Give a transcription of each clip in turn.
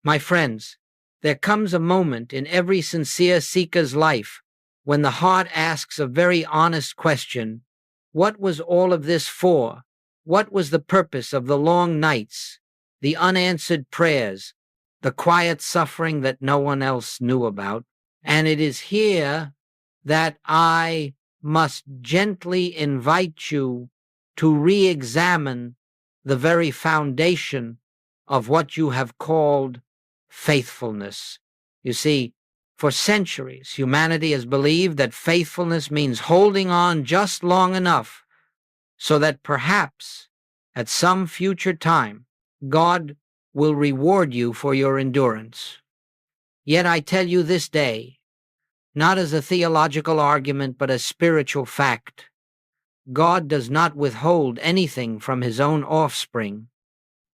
My friends, there comes a moment in every sincere seeker's life when the heart asks a very honest question: what was all of this for? What was the purpose of the long nights, the unanswered prayers, the quiet suffering that no one else knew about? And it is here that I must gently invite you to re-examine the very foundation of what you have called faithfulness. You see, for centuries, humanity has believed that faithfulness means holding on just long enough so that perhaps at some future time, God will reward you for your endurance. Yet I tell you this day, not as a theological argument, but as spiritual fact, God does not withhold anything from his own offspring.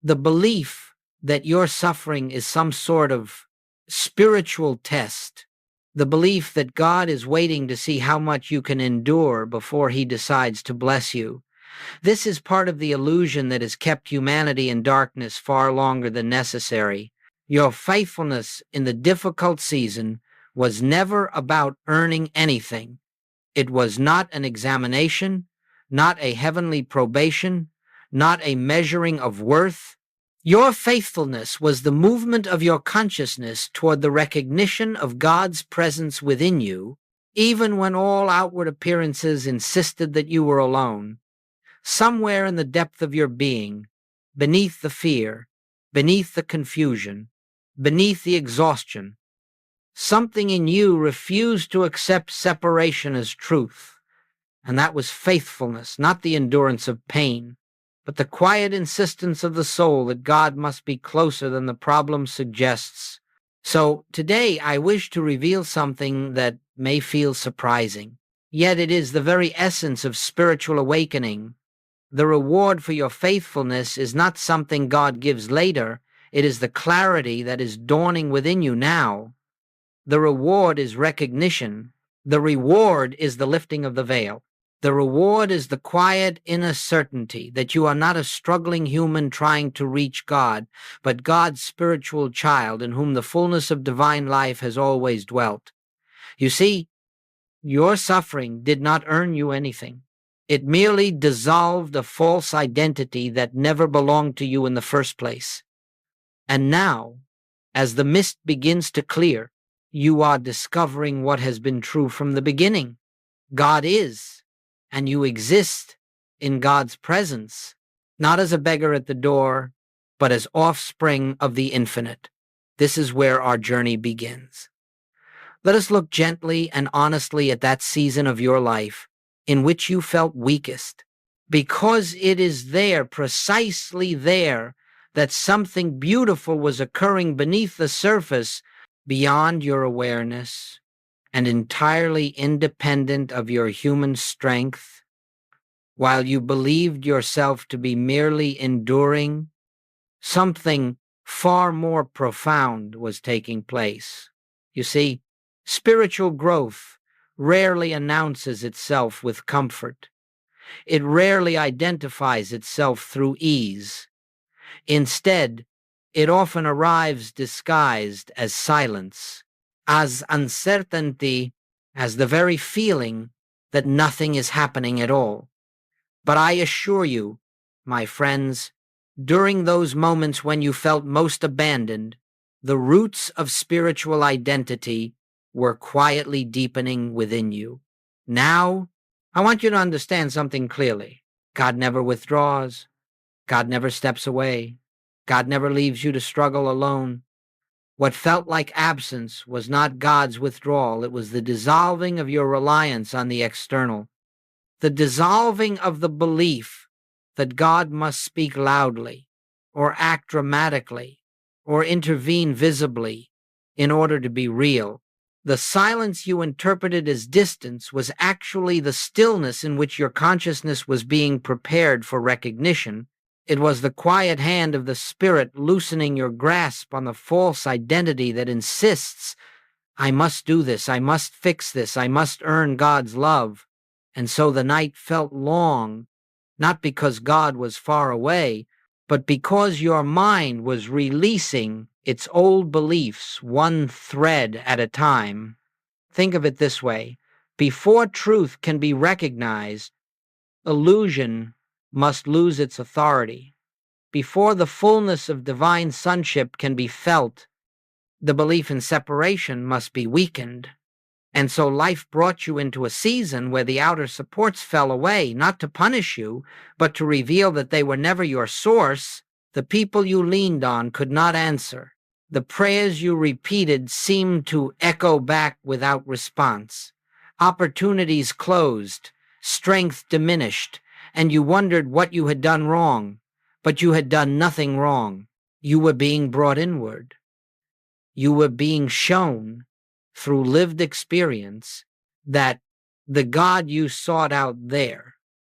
The belief that your suffering is some sort of spiritual test, the belief that God is waiting to see how much you can endure before he decides to bless you, this is part of the illusion that has kept humanity in darkness far longer than necessary. Your faithfulness in the difficult season was never about earning anything. It was not an examination, not a heavenly probation, not a measuring of worth. Your faithfulness was the movement of your consciousness toward the recognition of God's presence within you, even when all outward appearances insisted that you were alone. Somewhere in the depth of your being, beneath the fear, beneath the confusion, beneath the exhaustion, something in you refused to accept separation as truth. And that was faithfulness, not the endurance of pain, but the quiet insistence of the soul that God must be closer than the problem suggests. So today I wish to reveal something that may feel surprising, yet it is the very essence of spiritual awakening. The reward for your faithfulness is not something God gives later. It is the clarity that is dawning within you now. The reward is recognition. The reward is the lifting of the veil. The reward is the quiet inner certainty that you are not a struggling human trying to reach God, but God's spiritual child in whom the fullness of divine life has always dwelt. You see, your suffering did not earn you anything. It merely dissolved a false identity that never belonged to you in the first place. And now, as the mist begins to clear, you are discovering what has been true from the beginning. God is, and you exist in God's presence, not as a beggar at the door, but as offspring of the infinite. This is where our journey begins. Let us look gently and honestly at that season of your life in which you felt weakest, because it is there, precisely there, that something beautiful was occurring beneath the surface, beyond your awareness, and entirely independent of your human strength. While you believed yourself to be merely enduring, something far more profound was taking place. You see, spiritual growth rarely announces itself with comfort. It rarely identifies itself through ease. Instead, it often arrives disguised as silence, as uncertainty, as the very feeling that nothing is happening at all. But I assure you, my friends, during those moments when you felt most abandoned, the roots of spiritual identity were quietly deepening within you. Now, I want you to understand something clearly. God never withdraws. God never steps away. God never leaves you to struggle alone. What felt like absence was not God's withdrawal. It was the dissolving of your reliance on the external, the dissolving of the belief that God must speak loudly or act dramatically or intervene visibly in order to be real. The silence you interpreted as distance was actually the stillness in which your consciousness was being prepared for recognition. It was the quiet hand of the Spirit loosening your grasp on the false identity that insists, I must do this, I must fix this, I must earn God's love. And so the night felt long, not because God was far away, but because your mind was releasing its old beliefs one thread at a time. Think of it this way. Before truth can be recognized, illusion must lose its authority. Before the fullness of divine sonship can be felt, the belief in separation must be weakened. And so life brought you into a season where the outer supports fell away, not to punish you, but to reveal that they were never your source. The people you leaned on could not answer. The prayers you repeated seemed to echo back without response. Opportunities closed, strength diminished, and you wondered what you had done wrong. But you had done nothing wrong. You were being brought inward. You were being shown through lived experience that the God you sought out there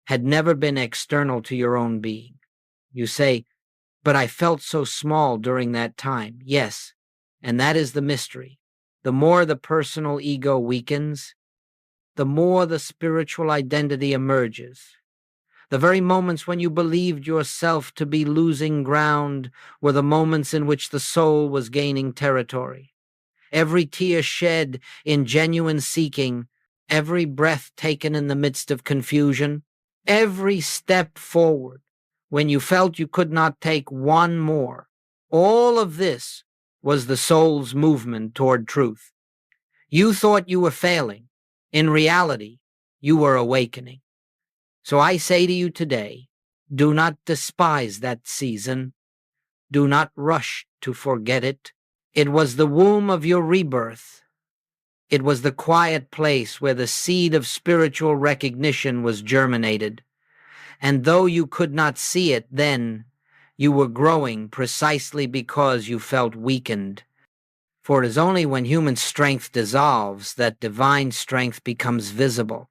had never been external to your own being. You say, but I felt so small during that time. Yes, and that is the mystery. The more the personal ego weakens, the more the spiritual identity emerges. The very moments when you believed yourself to be losing ground were the moments in which the soul was gaining territory. Every tear shed in genuine seeking, every breath taken in the midst of confusion, every step forward when you felt you could not take one more, all of this was the soul's movement toward truth. You thought you were failing. In reality, you were awakening. So I say to you today, do not despise that season. Do not rush to forget it. It was the womb of your rebirth. It was the quiet place where the seed of spiritual recognition was germinated. And though you could not see it then, you were growing precisely because you felt weakened. For it is only when human strength dissolves that divine strength becomes visible.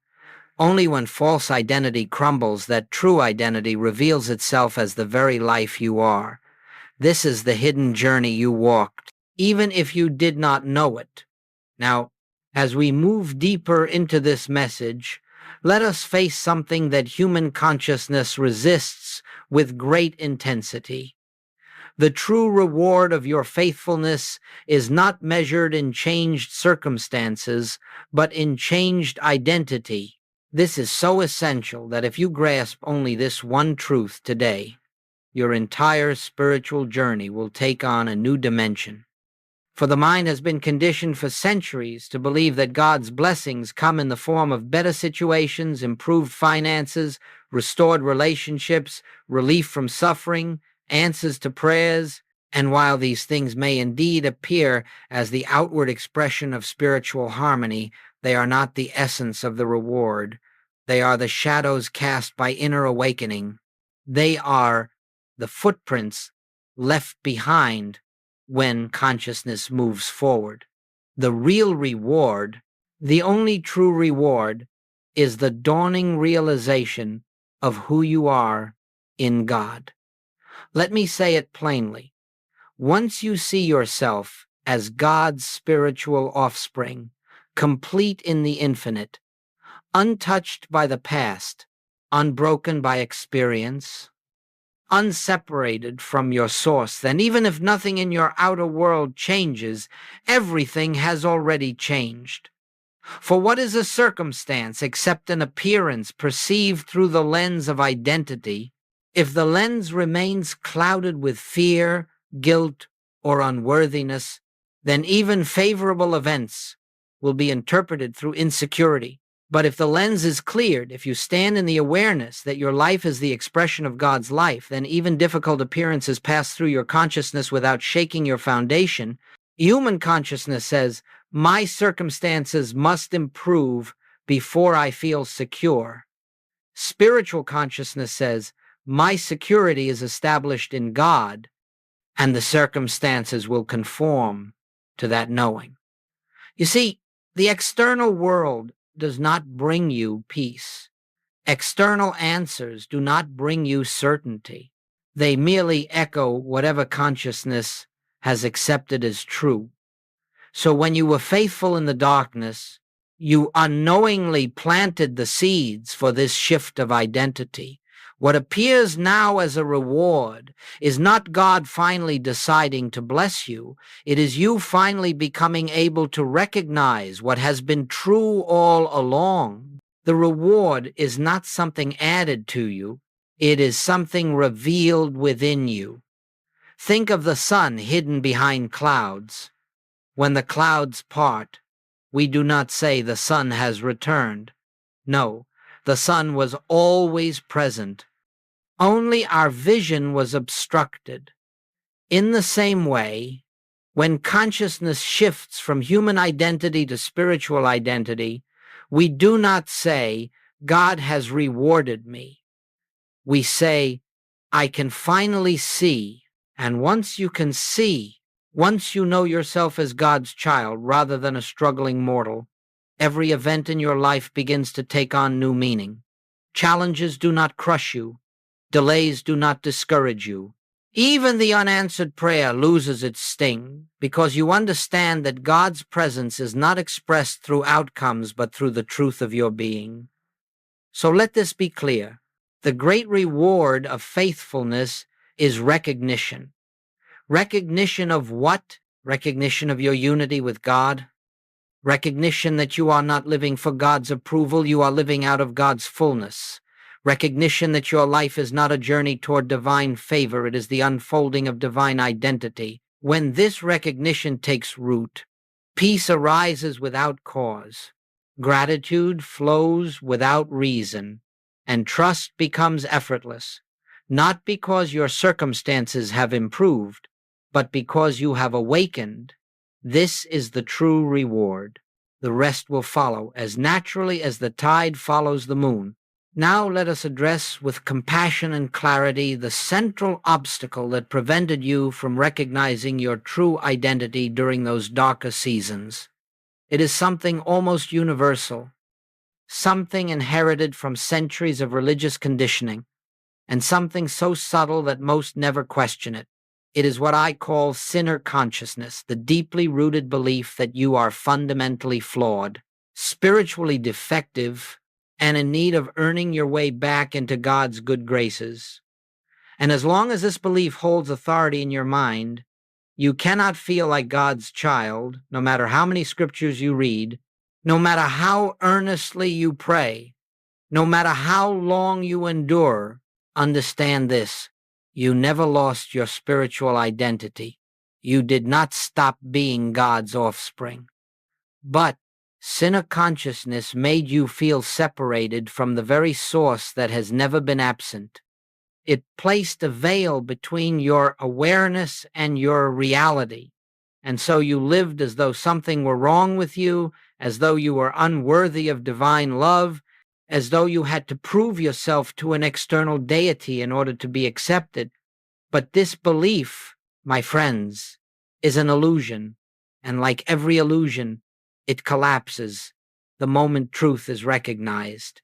Only when false identity crumbles that true identity reveals itself as the very life you are. This is the hidden journey you walked, even if you did not know it. Now, as we move deeper into this message, let us face something that human consciousness resists with great intensity. The true reward of your faithfulness is not measured in changed circumstances, but in changed identity. This is so essential that if you grasp only this one truth today, your entire spiritual journey will take on a new dimension. For the mind has been conditioned for centuries to believe that God's blessings come in the form of better situations, improved finances, restored relationships, relief from suffering, answers to prayers. And while these things may indeed appear as the outward expression of spiritual harmony, they are not the essence of the reward. They are the shadows cast by inner awakening. They are the footprints left behind when consciousness moves forward. The real reward, the only true reward, is the dawning realization of who you are in God. Let me say it plainly. Once you see yourself as God's spiritual offspring, complete in the infinite, untouched by the past, unbroken by experience, unseparated from your source, then even if nothing in your outer world changes, everything has already changed. For what is a circumstance except an appearance perceived through the lens of identity? If the lens remains clouded with fear, guilt, or unworthiness, then even favorable events will be interpreted through insecurity. But if the lens is cleared, if you stand in the awareness that your life is the expression of God's life, then even difficult appearances pass through your consciousness without shaking your foundation. Human consciousness says, my circumstances must improve before I feel secure. Spiritual consciousness says, my security is established in God, and the circumstances will conform to that knowing. You see, the external world does not bring you peace. External answers do not bring you certainty. They merely echo whatever consciousness has accepted as true. So when you were faithful in the darkness, you unknowingly planted the seeds for this shift of identity. What appears now as a reward is not God finally deciding to bless you. It is you finally becoming able to recognize what has been true all along. The reward is not something added to you. It is something revealed within you. Think of the sun hidden behind clouds. When the clouds part, we do not say the sun has returned. No, the sun was always present. Only our vision was obstructed. In the same way, when consciousness shifts from human identity to spiritual identity, we do not say, God has rewarded me. We say, I can finally see. And once you can see, once you know yourself as God's child rather than a struggling mortal, every event in your life begins to take on new meaning. Challenges do not crush you. Delays do not discourage you. Even the unanswered prayer loses its sting because you understand that God's presence is not expressed through outcomes but through the truth of your being. So let this be clear. The great reward of faithfulness is recognition. Recognition of what? Recognition of your unity with God. Recognition that you are not living for God's approval, you are living out of God's fullness. Recognition that your life is not a journey toward divine favor, it is the unfolding of divine identity. When this recognition takes root, peace arises without cause, gratitude flows without reason, and trust becomes effortless, not because your circumstances have improved, but because you have awakened. This is the true reward. The rest will follow as naturally as the tide follows the moon. Now let us address with compassion and clarity the central obstacle that prevented you from recognizing your true identity during those darker seasons. It is something almost universal, something inherited from centuries of religious conditioning, and something so subtle that most never question it. It is what I call sinner consciousness, the deeply rooted belief that you are fundamentally flawed, spiritually defective, and in need of earning your way back into God's good graces. And as long as this belief holds authority in your mind, you cannot feel like God's child, no matter how many scriptures you read, no matter how earnestly you pray, no matter how long you endure. Understand this. You never lost your spiritual identity. You did not stop being God's offspring. But sinner consciousness made you feel separated from the very source that has never been absent. It placed a veil between your awareness and your reality. And so you lived as though something were wrong with you, as though you were unworthy of divine love, as though you had to prove yourself to an external deity in order to be accepted. But this belief, my friends, is an illusion, and like every illusion, it collapses the moment truth is recognized.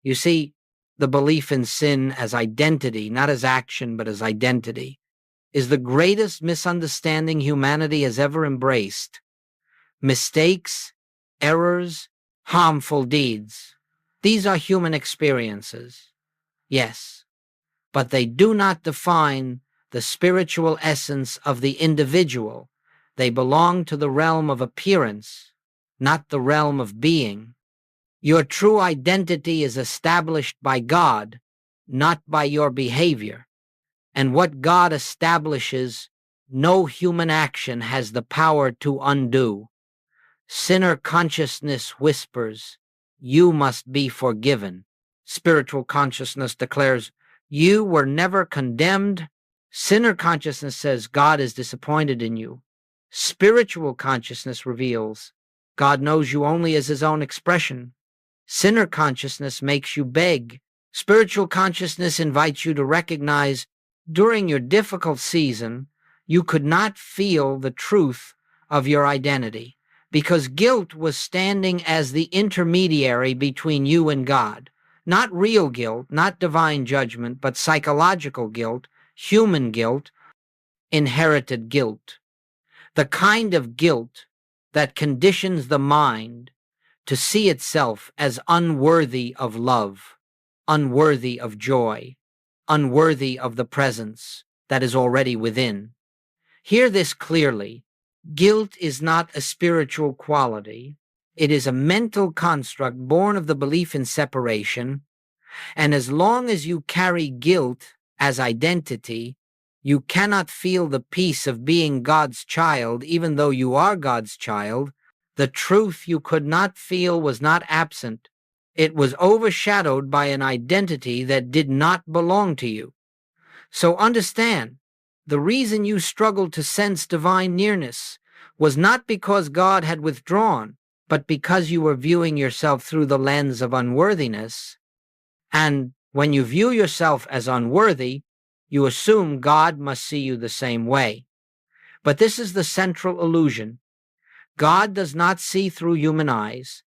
You see, the belief in sin as identity, not as action, but as identity, is the greatest misunderstanding humanity has ever embraced. Mistakes, errors, harmful deeds, these are human experiences. Yes, but they do not define the spiritual essence of the individual. They belong to the realm of appearance, not the realm of being. Your true identity is established by God, not by your behavior. And what God establishes, no human action has the power to undo. Sinner consciousness whispers, you must be forgiven. Spiritual consciousness declares, you were never condemned. Sinner consciousness says, God is disappointed in you. Spiritual consciousness reveals, God knows you only as his own expression. Sinner consciousness makes you beg. Spiritual consciousness invites you to recognize during your difficult season, you could not feel the truth of your identity because guilt was standing as the intermediary between you and God. Not real guilt, not divine judgment, but psychological guilt, human guilt, inherited guilt. The kind of guilt that conditions the mind to see itself as unworthy of love, unworthy of joy, unworthy of the presence that is already within. Hear this clearly. Guilt is not a spiritual quality. It is a mental construct born of the belief in separation. And as long as you carry guilt as identity, you cannot feel the peace of being God's child, even though you are God's child. The truth you could not feel was not absent. It was overshadowed by an identity that did not belong to you. So understand, the reason you struggled to sense divine nearness was not because God had withdrawn, but because you were viewing yourself through the lens of unworthiness. And when you view yourself as unworthy, you assume God must see you the same way. But this is the central illusion. God does not see through human eyes.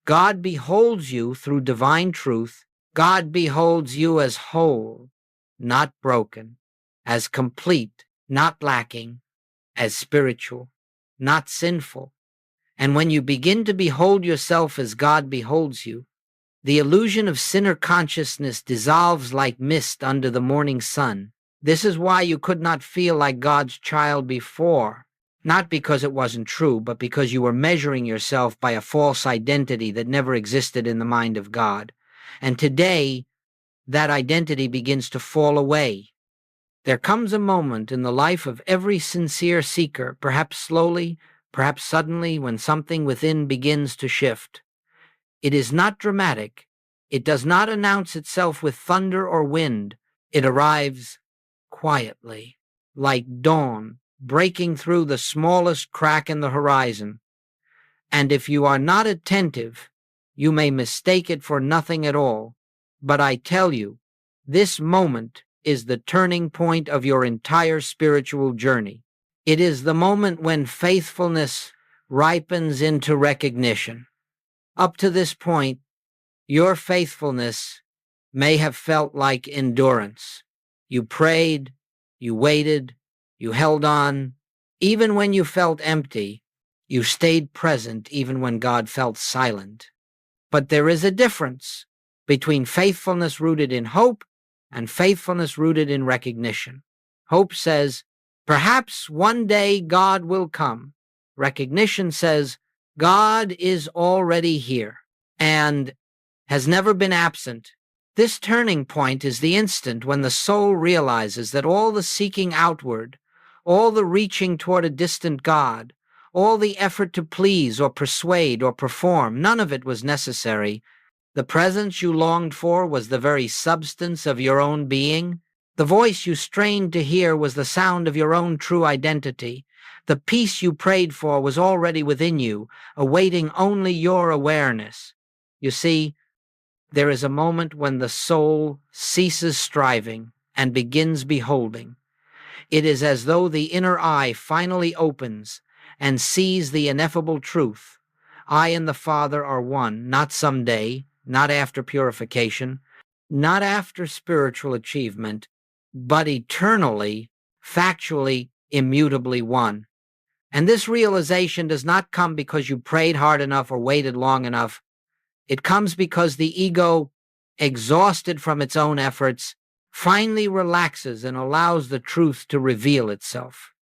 God beholds you through divine truth. God beholds you as whole, not broken, as complete, not lacking, as spiritual, not sinful. And when you begin to behold yourself as God beholds you, the illusion of sinner consciousness dissolves like mist under the morning sun. This is why you could not feel like God's child before, not because it wasn't true, but because you were measuring yourself by a false identity that never existed in the mind of God. And today, that identity begins to fall away. There comes a moment in the life of every sincere seeker, perhaps slowly, perhaps suddenly, when something within begins to shift. It is not dramatic. It does not announce itself with thunder or wind. It arrives quietly, like dawn, breaking through the smallest crack in the horizon. And if you are not attentive, you may mistake it for nothing at all. But I tell you, this moment is the turning point of your entire spiritual journey. It is the moment when faithfulness ripens into recognition. Up to this point, your faithfulness may have felt like endurance. You prayed, you waited, you held on. Even when you felt empty, you stayed present even when God felt silent. But there is a difference between faithfulness rooted in hope and faithfulness rooted in recognition. Hope says, perhaps one day God will come. Recognition says, God is already here and has never been absent. This turning point is the instant when the soul realizes that all the seeking outward, all the reaching toward a distant God, all the effort to please or persuade or perform, none of it was necessary. The presence you longed for was the very substance of your own being. The voice you strained to hear was the sound of your own true identity. The peace you prayed for was already within you, awaiting only your awareness. You see, there is a moment when the soul ceases striving and begins beholding. It is as though the inner eye finally opens and sees the ineffable truth. I and the Father are one, not someday, not after purification, not after spiritual achievement, but eternally, factually, immutably one. And this realization does not come because you prayed hard enough or waited long enough. It comes because the ego, exhausted from its own efforts, finally relaxes and allows the truth to reveal itself.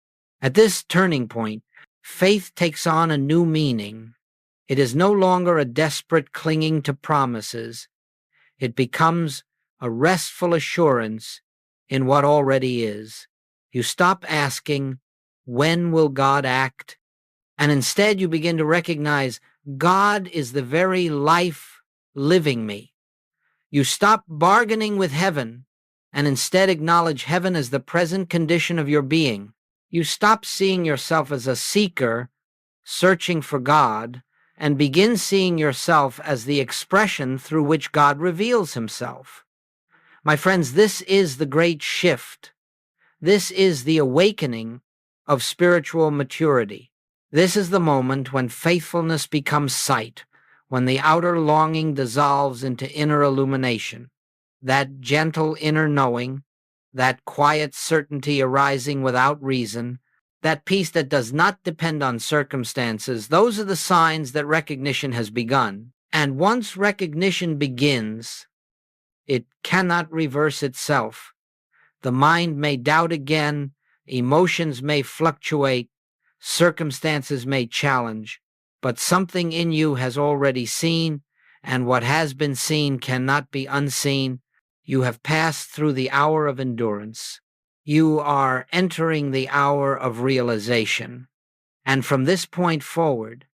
At this turning point, faith takes on a new meaning. It is no longer a desperate clinging to promises. It becomes a restful assurance in what already is. You stop asking, when will God act? And instead you begin to recognize God is the very life living me. You stop bargaining with heaven and instead acknowledge heaven as the present condition of your being. You stop seeing yourself as a seeker searching for God and begin seeing yourself as the expression through which God reveals himself. My friends, this is the great shift. This is the awakening of spiritual maturity. This is the moment when faithfulness becomes sight, when the outer longing dissolves into inner illumination, that gentle inner knowing, that quiet certainty arising without reason, that peace that does not depend on circumstances. Those are the signs that recognition has begun. And once recognition begins, It cannot reverse itself. The mind may doubt again, emotions may fluctuate, circumstances may challenge, but something in you has already seen, and what has been seen cannot be unseen. You have passed through the hour of endurance. You are entering the hour of realization. And from this point forward,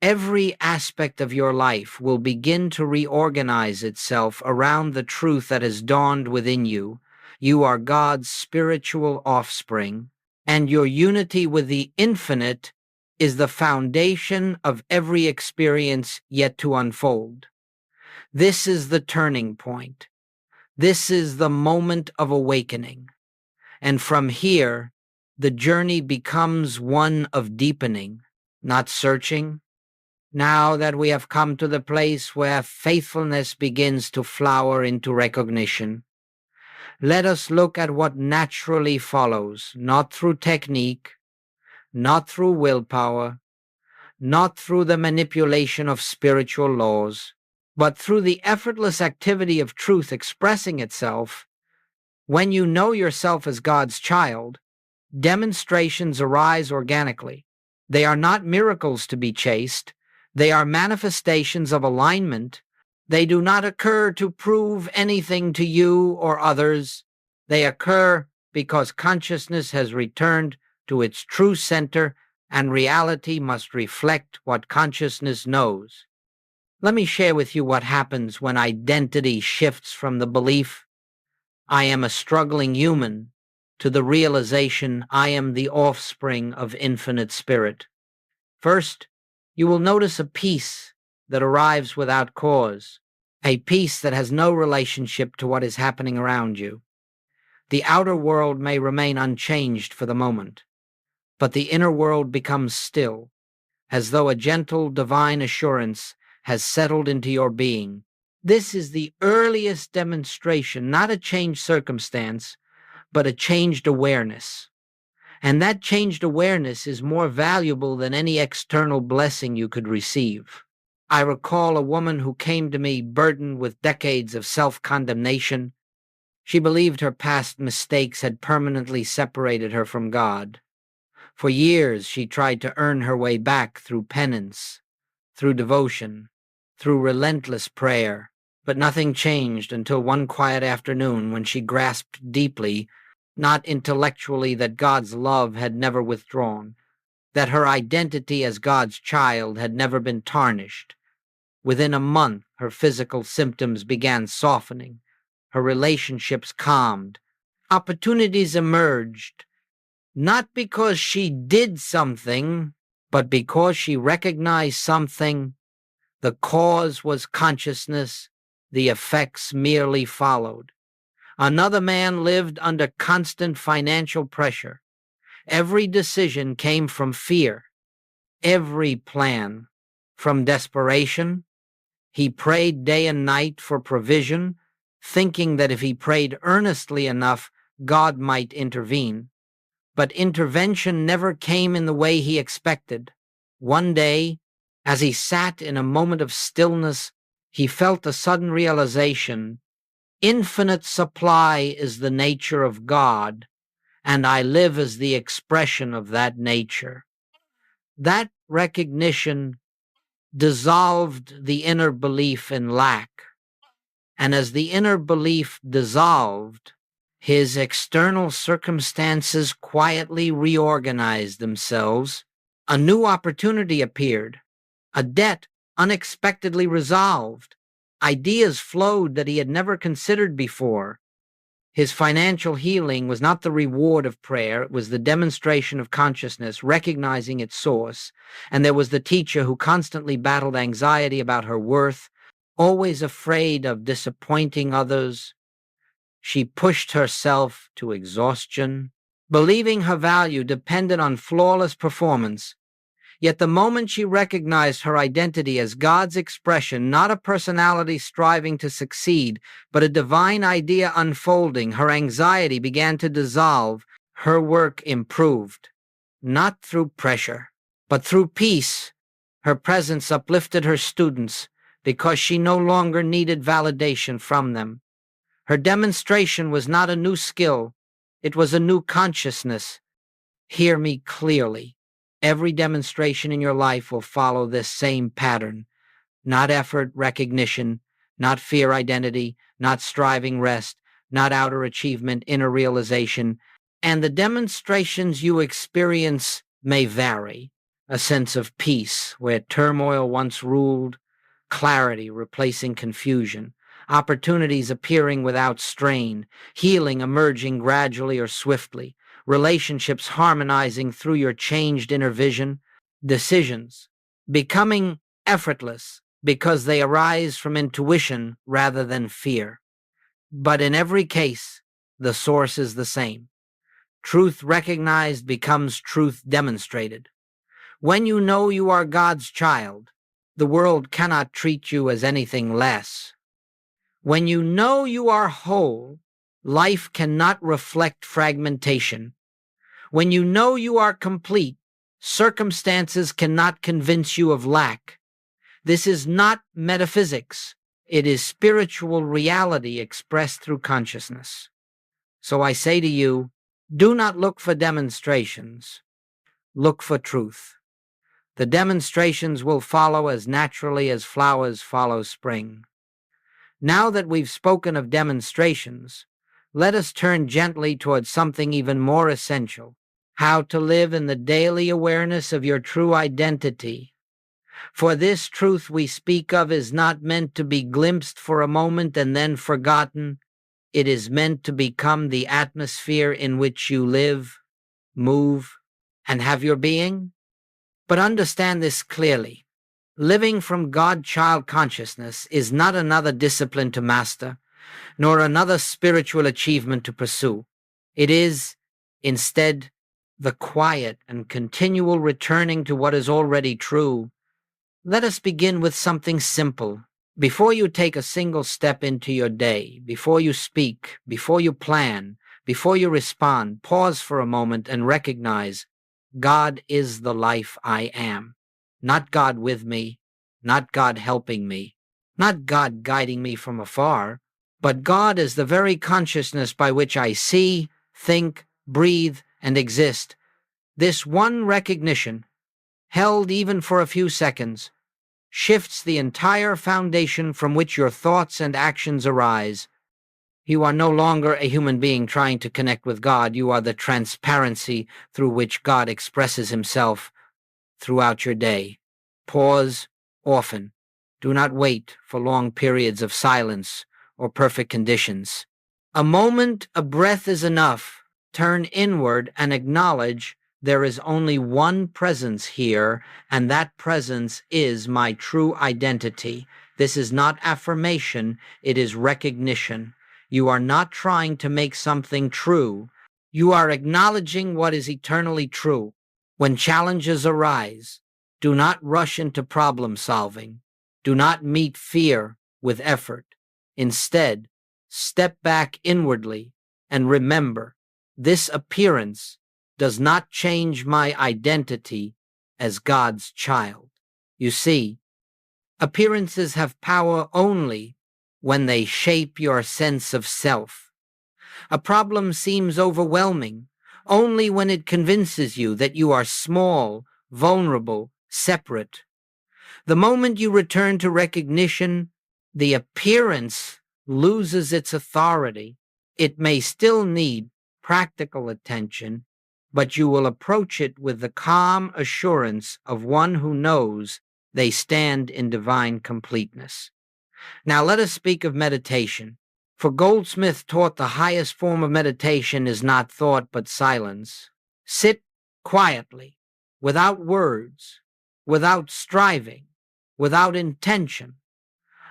every aspect of your life will begin to reorganize itself around the truth that has dawned within you. You are God's spiritual offspring, and your unity with the infinite is the foundation of every experience yet to unfold. This is the turning point. This is the moment of awakening. And from here, the journey becomes one of deepening, not searching. Now that we have come to the place where faithfulness begins to flower into recognition, let us look at what naturally follows, not through technique, not through willpower, not through the manipulation of spiritual laws, but through the effortless activity of truth expressing itself. When you know yourself as God's child, demonstrations arise organically. They are not miracles to be chased. They are manifestations of alignment. They do not occur to prove anything to you or others. They occur because consciousness has returned to its true center, and reality must reflect what consciousness knows. Let me share with you what happens when identity shifts from the belief, I am a struggling human, to the realization, I am the offspring of infinite spirit. First, you will notice a peace that arrives without cause, a peace that has no relationship to what is happening around you. The outer world may remain unchanged for the moment, but the inner world becomes still, as though a gentle divine assurance has settled into your being. This is the earliest demonstration, not a changed circumstance, but a changed awareness. And that changed awareness is more valuable than any external blessing you could receive. I recall a woman who came to me burdened with decades of self-condemnation. She believed her past mistakes had permanently separated her from God. For years, she tried to earn her way back through penance, through devotion, through relentless prayer. But nothing changed until one quiet afternoon when she grasped deeply, not intellectually, that God's love had never withdrawn, that her identity as God's child had never been tarnished. Within a month, her physical symptoms began softening, her relationships calmed, opportunities emerged, not because she did something, but because she recognized something. The cause was consciousness, the effects merely followed. Another man lived under constant financial pressure. Every decision came from fear, every plan from desperation. He prayed day and night for provision, thinking that if he prayed earnestly enough, God might intervene. But intervention never came in the way he expected. One day, as he sat in a moment of stillness, he felt a sudden realization: infinite supply is the nature of God, and I live as the expression of that nature. That recognition dissolved the inner belief in lack, and as the inner belief dissolved, his external circumstances quietly reorganized themselves. A new opportunity appeared, a debt unexpectedly resolved, ideas flowed that he had never considered before. His financial healing was not the reward of prayer, it was the demonstration of consciousness, recognizing its source. And there was the teacher who constantly battled anxiety about her worth, always afraid of disappointing others. She pushed herself to exhaustion, believing her value depended on flawless performance. Yet the moment she recognized her identity as God's expression, not a personality striving to succeed, but a divine idea unfolding, her anxiety began to dissolve. Her work improved, not through pressure, but through peace. Her presence uplifted her students because she no longer needed validation from them. Her demonstration was not a new skill, it was a new consciousness. Hear me clearly. Every demonstration in your life will follow this same pattern. Not effort, recognition, not fear, identity, not striving, rest, not outer achievement, inner realization. And the demonstrations you experience may vary. A sense of peace where turmoil once ruled, clarity replacing confusion, opportunities appearing without strain, healing emerging gradually or swiftly, relationships harmonizing through your changed inner vision, decisions becoming effortless because they arise from intuition rather than fear. But in every case, the source is the same. Truth recognized becomes truth demonstrated. When you know you are God's child, the world cannot treat you as anything less. When you know you are whole, life cannot reflect fragmentation. When you know you are complete, circumstances cannot convince you of lack. This is not metaphysics. It is spiritual reality expressed through consciousness. So I say to you, do not look for demonstrations. Look for truth. The demonstrations will follow as naturally as flowers follow spring. Now that we've spoken of demonstrations, let us turn gently towards something even more essential: how to live in the daily awareness of your true identity. For this truth we speak of is not meant to be glimpsed for a moment and then forgotten. It is meant to become the atmosphere in which you live, move, and have your being. But understand this clearly. Living from God-child consciousness is not another discipline to master, nor another spiritual achievement to pursue. It is, instead, the quiet and continual returning to what is already true. Let us begin with something simple. Before you take a single step into your day, before you speak, before you plan, before you respond, pause for a moment and recognize God is the life I am. Not God with me, not God helping me, not God guiding me from afar, but God is the very consciousness by which I see, think, breathe, and exist. This one recognition, held even for a few seconds, shifts the entire foundation from which your thoughts and actions arise. You are no longer a human being trying to connect with God. You are the transparency through which God expresses himself throughout your day. Pause often. Do not wait for long periods of silence or perfect conditions. A moment, a breath is enough. Turn inward and acknowledge there is only one presence here, and that presence is my true identity. This is not affirmation, it is recognition. You are not trying to make something true. You are acknowledging what is eternally true. When challenges arise, do not rush into problem solving. Do not meet fear with effort. Instead, step back inwardly and remember, this appearance does not change my identity as God's child. You see, appearances have power only when they shape your sense of self. A problem seems overwhelming only when it convinces you that you are small, vulnerable, separate. The moment you return to recognition, the appearance loses its authority. It may still need practical attention, but you will approach it with the calm assurance of one who knows they stand in divine completeness. Now let us speak of meditation. For Goldsmith taught the highest form of meditation is not thought but silence. Sit quietly, without words, without striving, without intention.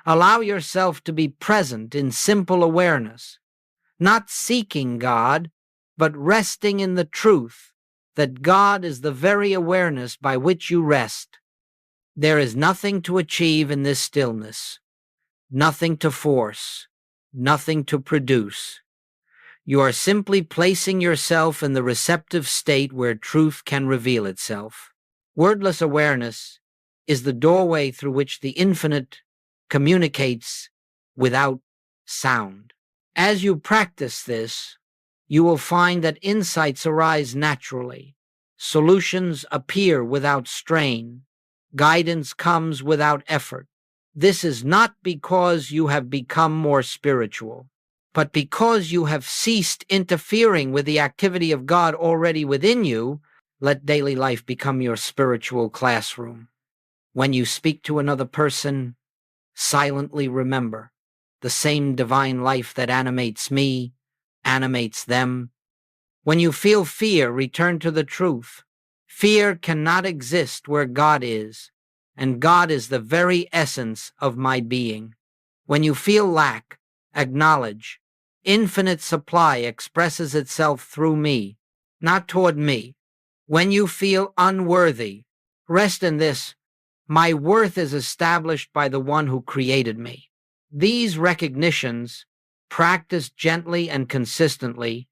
Allow yourself to be present in simple awareness, not seeking God, but resting in the truth that God is the very awareness by which you rest. There is nothing to achieve in this stillness, nothing to force, nothing to produce. You are simply placing yourself in the receptive state where truth can reveal itself. Wordless awareness is the doorway through which the infinite communicates without sound. As you practice this, you will find that insights arise naturally, solutions appear without strain, guidance comes without effort. This is not because you have become more spiritual, but because you have ceased interfering with the activity of God already within you. Let daily life become your spiritual classroom. When you speak to another person, silently remember, the same divine life that animates me animates them. When you feel fear, return to the truth. Fear cannot exist where God is, and God is the very essence of my being. When you feel lack, acknowledge, infinite supply expresses itself through me, not toward me. When you feel unworthy, rest in this: my worth is established by the one who created me. These recognitions, practiced gently and consistently,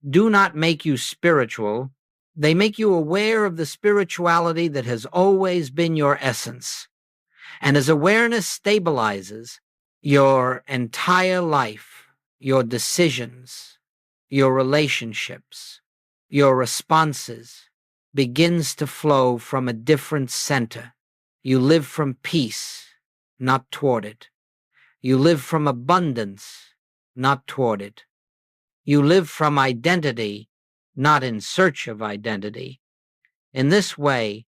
do not make you spiritual. They make you aware of the spirituality that has always been your essence. And as awareness stabilizes, your entire life, your decisions, your relationships, your responses begins to flow from a different center. You live from peace, not toward it. You live from abundance, not toward it. You live from identity, not in search of identity. In this way,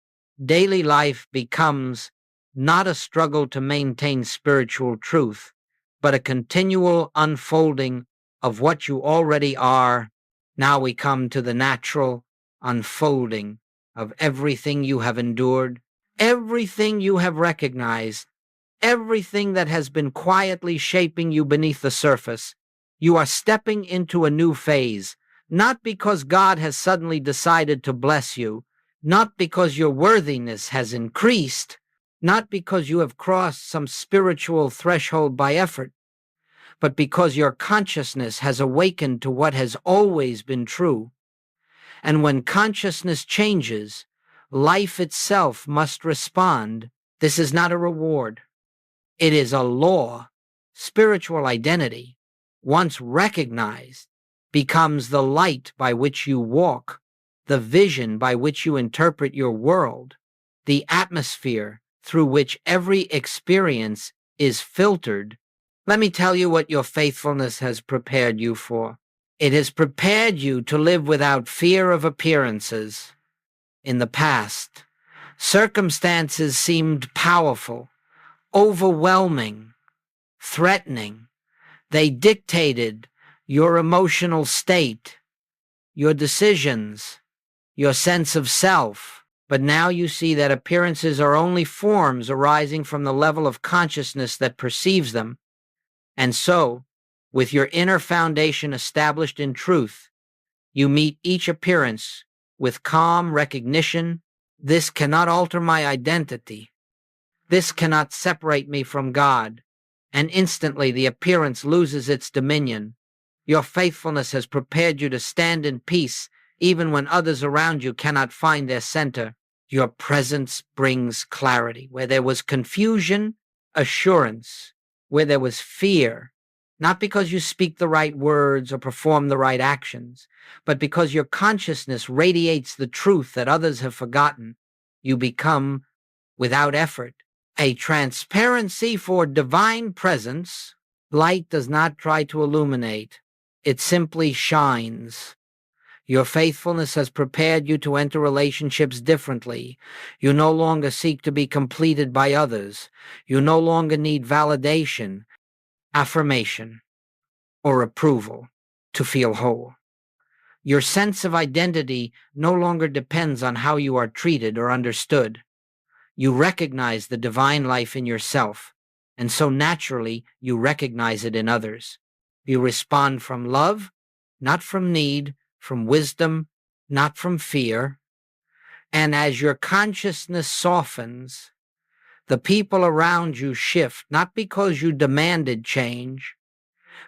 daily life becomes not a struggle to maintain spiritual truth, but a continual unfolding of what you already are. Now we come to the natural unfolding of everything you have endured, everything you have recognized, everything that has been quietly shaping you beneath the surface. You are stepping into a new phase, not because God has suddenly decided to bless you, not because your worthiness has increased, not because you have crossed some spiritual threshold by effort, but because your consciousness has awakened to what has always been true. And when consciousness changes, life itself must respond. This is not a reward. It is a law. Spiritual identity, once recognized, becomes the light by which you walk, the vision by which you interpret your world, the atmosphere through which every experience is filtered. Let me tell you what your faithfulness has prepared you for. It has prepared you to live without fear of appearances. In the past, circumstances seemed powerful, overwhelming, threatening. They dictated your emotional state, your decisions, your sense of self. But now you see that appearances are only forms arising from the level of consciousness that perceives them. And so, with your inner foundation established in truth, you meet each appearance with calm recognition. This cannot alter my identity. This cannot separate me from God. And instantly the appearance loses its dominion. Your faithfulness has prepared you to stand in peace even when others around you cannot find their center. Your presence brings clarity. Where there was confusion, assurance. Where there was fear, not because you speak the right words or perform the right actions, but because your consciousness radiates the truth that others have forgotten, you become, without effort, a transparency for divine presence. Light does not try to illuminate. It simply shines. Your faithfulness has prepared you to enter relationships differently. You no longer seek to be completed by others. You no longer need validation, affirmation, or approval to feel whole. Your sense of identity no longer depends on how you are treated or understood. You recognize the divine life in yourself, and so naturally you recognize it in others. You respond from love, not from need, from wisdom, not from fear. And as your consciousness softens, the people around you shift, not because you demanded change,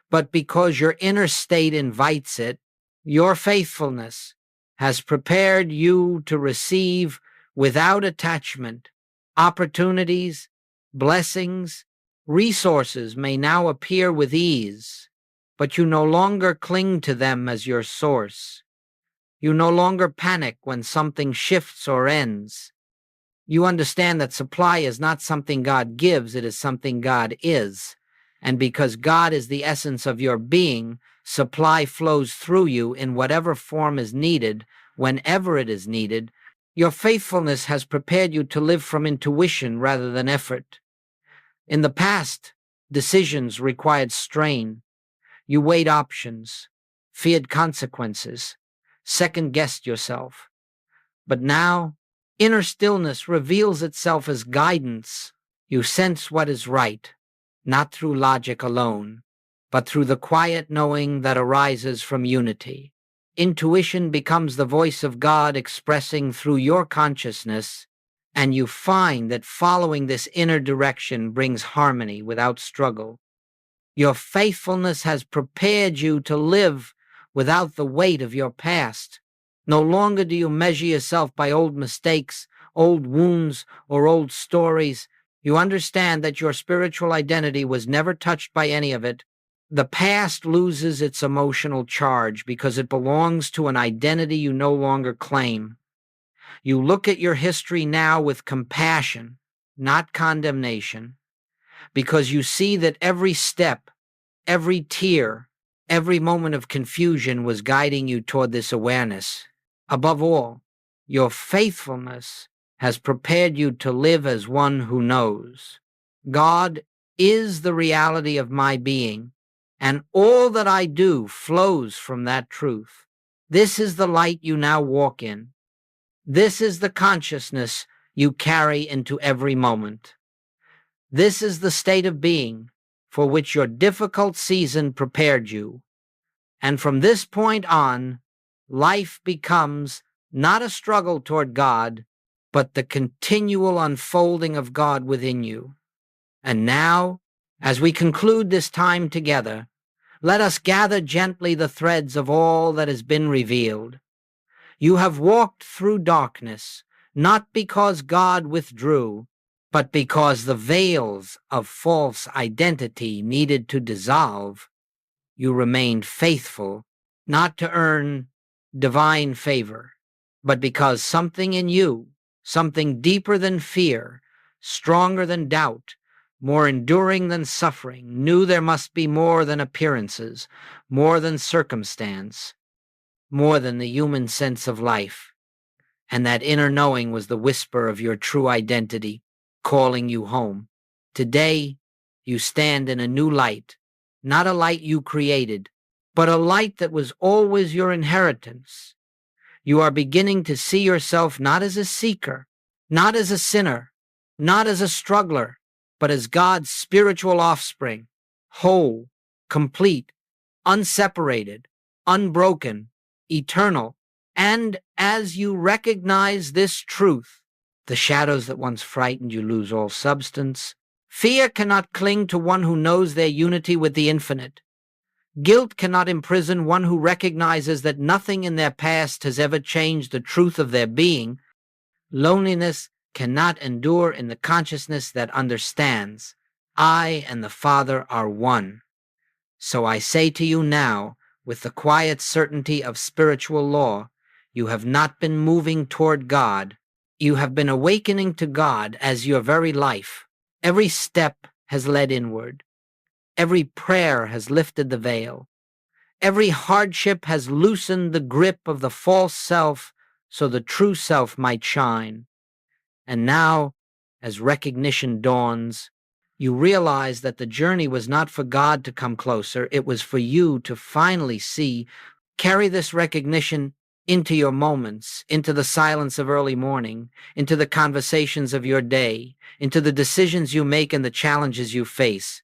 but because your inner state invites it. Your faithfulness has prepared you to receive without attachment. Opportunities, blessings, resources may now appear with ease. but you no longer cling to them as your source. You no longer panic when something shifts or ends. You understand that supply is not something God gives, it is something God is. And because God is the essence of your being, supply flows through you in whatever form is needed, whenever it is needed. Your faithfulness has prepared you to live from intuition rather than effort. In the past, decisions required strain. You weighed options, feared consequences, second-guessed yourself. But now, inner stillness reveals itself as guidance. You sense what is right, not through logic alone, but through the quiet knowing that arises from unity. Intuition becomes the voice of God expressing through your consciousness, and you find that following this inner direction brings harmony without struggle. Your faithfulness has prepared you to live without the weight of your past. No longer do you measure yourself by old mistakes, old wounds, or old stories. You understand that your spiritual identity was never touched by any of it. The past loses its emotional charge because it belongs to an identity you no longer claim. You look at your history now with compassion, not condemnation, because you see that every step, every tear, every moment of confusion was guiding you toward this awareness. Above all, your faithfulness has prepared you to live as one who knows. God is the reality of my being, and all that I do flows from that truth. This is the light you now walk in. This is the consciousness you carry into every moment. This is the state of being for which your difficult season prepared you. And from this point on, life becomes not a struggle toward God, but the continual unfolding of God within you. And now, as we conclude this time together, let us gather gently the threads of all that has been revealed. You have walked through darkness, not because God withdrew, but because the veils of false identity needed to dissolve. You remained faithful, not to earn divine favor, but because something in you, something deeper than fear, stronger than doubt, more enduring than suffering, knew there must be more than appearances, more than circumstance, more than the human sense of life. And that inner knowing was the whisper of your true identity, calling you home. Today, you stand in a new light, not a light you created, but a light that was always your inheritance. You are beginning to see yourself not as a seeker, not as a sinner, not as a struggler, but as God's spiritual offspring, whole, complete, unseparated, unbroken, eternal. And as you recognize this truth, the shadows that once frightened you lose all substance. Fear cannot cling to one who knows their unity with the infinite. Guilt cannot imprison one who recognizes that nothing in their past has ever changed the truth of their being. Loneliness cannot endure in the consciousness that understands, I and the Father are one. So I say to you now, with the quiet certainty of spiritual law, you have not been moving toward God. You have been awakening to God as your very life. Every step has led inward. Every prayer has lifted the veil. Every hardship has loosened the grip of the false self so the true self might shine. And now, as recognition dawns, you realize that the journey was not for God to come closer, it was for you to finally see. Carry this recognition into your moments, into the silence of early morning, into the conversations of your day, into the decisions you make and the challenges you face.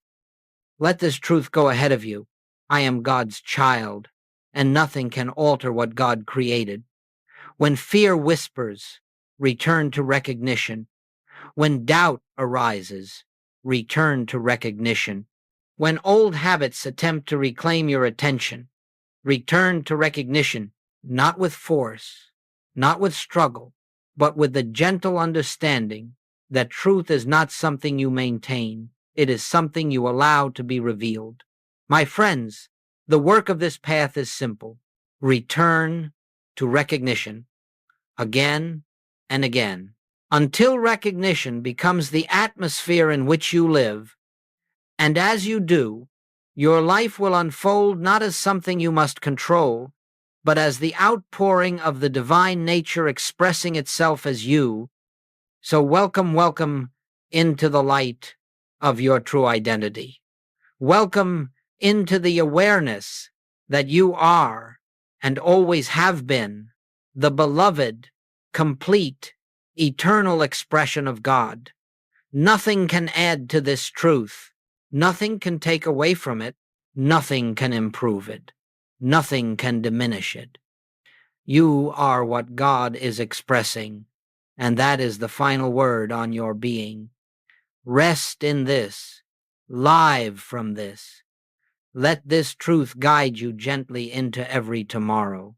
Let this truth go ahead of you. I am God's child, and nothing can alter what God created. When fear whispers, return to recognition. When doubt arises, return to recognition. When old habits attempt to reclaim your attention, return to recognition, not with force, not with struggle, but with the gentle understanding that truth is not something you maintain, it is something you allow to be revealed. My friends, The work of this path is simple. Return to recognition again and again until recognition becomes the atmosphere in which you live. And as you do, your life will unfold not as something you must control, but as the outpouring of the divine nature expressing itself as you. So welcome, welcome into the light of your true identity. Welcome into the awareness that you are and always have been the beloved, complete, eternal expression of God. Nothing can add to this truth. Nothing can take away from it. Nothing can improve it. Nothing can diminish it. You are what God is expressing, and that is the final word on your being. Rest in this. Live from this. Let this truth guide you gently into every tomorrow.